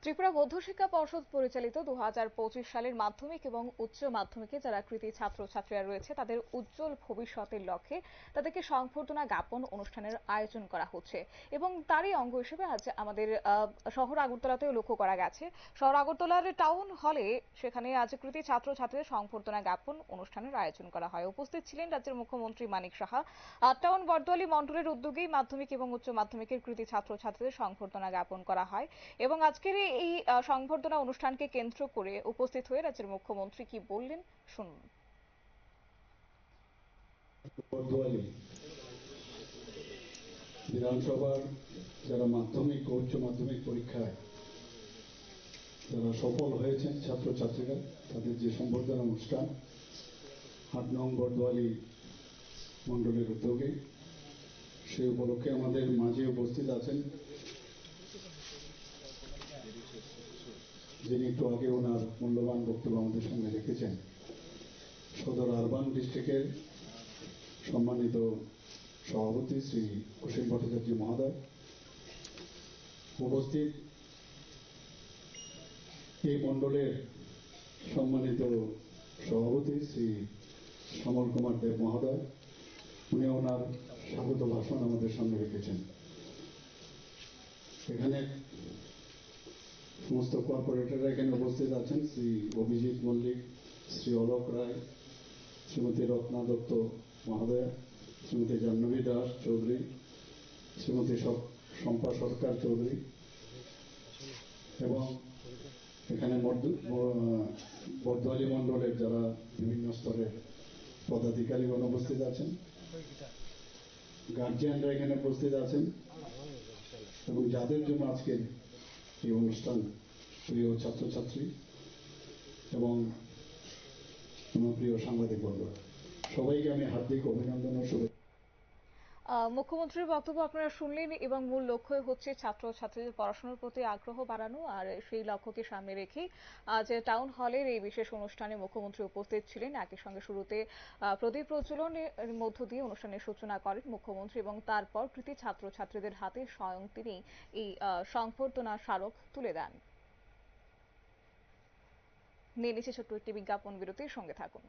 ত্রিপুরা মধ্যশিক্ষা পর্ষদ পরিচালিত 2025 সালের মাধ্যমিক এবং উচ্চ মাধ্যমিকে যারা কৃতী ছাত্রছাত্রীরা রয়েছে তাদের উজ্জ্বল ভবিষ্যতের লক্ষ্যে তাদেরকে সংবর্ধনা জ্ঞাপন অনুষ্ঠানের আয়োজন করা হচ্ছে এবং তারই অঙ্গ হিসেবে আজ আমাদের শহর আগরতলাতেও লক্ষ্য করা গেছে। শহর আগরতলার টাউন হলে সেখানে আজ কৃতী ছাত্রছাত্রীদের সংবর্ধনা জ্ঞাপন অনুষ্ঠানের আয়োজন করা হয়। উপস্থিত ছিলেন রাজ্যের মুখ্যমন্ত্রী মানিক সাহা। টাউন বরদোয়ালি মণ্ডলের উদ্যোগেই মাধ্যমিক এবং উচ্চ মাধ্যমিকের কৃতী ছাত্রছাত্রীদের সংবর্ধনা জ্ঞাপন করা হয় এবং আজকের এই সংবর্ধনা অনুষ্ঠানকে কেন্দ্র করে উপস্থিত হয়ে রাজ্যের মুখ্যমন্ত্রী কি বললেন শুনুন। বিধানসভার যারা মাধ্যমিক ও উচ্চ মাধ্যমিক পরীক্ষায় যারা সফল হয়েছেন ছাত্রছাত্রীরা তাদের যে সংবর্ধনা অনুষ্ঠান ৮ নং বরদোয়ালি মণ্ডলের উদ্যোগে, সেই উপলক্ষে আমাদের মাঝে উপস্থিত আছেন যিনি একটু আগে ওনার মূল্যবান বক্তব্য আমাদের সঙ্গে রেখেছেন, সদর আরবান ডিস্ট্রিক্টের সম্মানিত সভাপতি শ্রী অসীম ভট্টাচার্য মহোদয়, উপস্থিত এই মণ্ডলের সম্মানিত সভাপতি শ্রী শ্যামল কুমার দেব মহোদয়, উনি ওনার স্বাগত ভাষণ আমাদের সামনে রেখেছেন। এখানে সমস্ত কর্পোরেটররা এখানে উপস্থিত আছেন, শ্রী অভিজিৎ মল্লিক, শ্রী অলোক রায়, শ্রীমতী রত্না দত্ত মহোদয়, শ্রীমতী জাহ্নবী দাস চৌধুরী, শ্রীমতী শম্পা সরকার চৌধুরী এবং এখানে বরদোয়ালি মণ্ডলের যারা বিভিন্ন স্তরের পদাধিকারীগণ উপস্থিত আছেন, গার্জিয়ানরা এখানে উপস্থিত আছেন এবং যাদের জন্য আজকের এই অনুষ্ঠান, প্রিয় ছাত্রছাত্রী এবং প্রিয় সাংবাদিক বন্ধুরা, সবাইকে আমি হার্দিক অভিনন্দন ও শুভেচ্ছা। মুখ্যমন্ত্রীর বক্তব্য আপনারা শুনলেন এবং মূল লক্ষ্য হচ্ছে ছাত্রছাত্রীদের পড়াশোনার প্রতি আগ্রহ বাড়ানো, আর সেই লক্ষ্যকে সামনে রেখেই আজ টাউন হলের এই বিশেষ অনুষ্ঠানে মুখ্যমন্ত্রী উপস্থিত ছিলেন। একই সঙ্গে শুরুতে প্রদীপ প্রজ্বলনের মধ্য দিয়ে অনুষ্ঠানের সূচনা করেন মুখ্যমন্ত্রী এবং তারপর কৃতী ছাত্রছাত্রীদের হাতে স্বয়ং তিনি এই সংবর্ধনা স্মারক তুলে দেন। নিয়ে নিচ্ছে ছোট্ট একটি বিজ্ঞাপন বিরতির সঙ্গে থাকুন।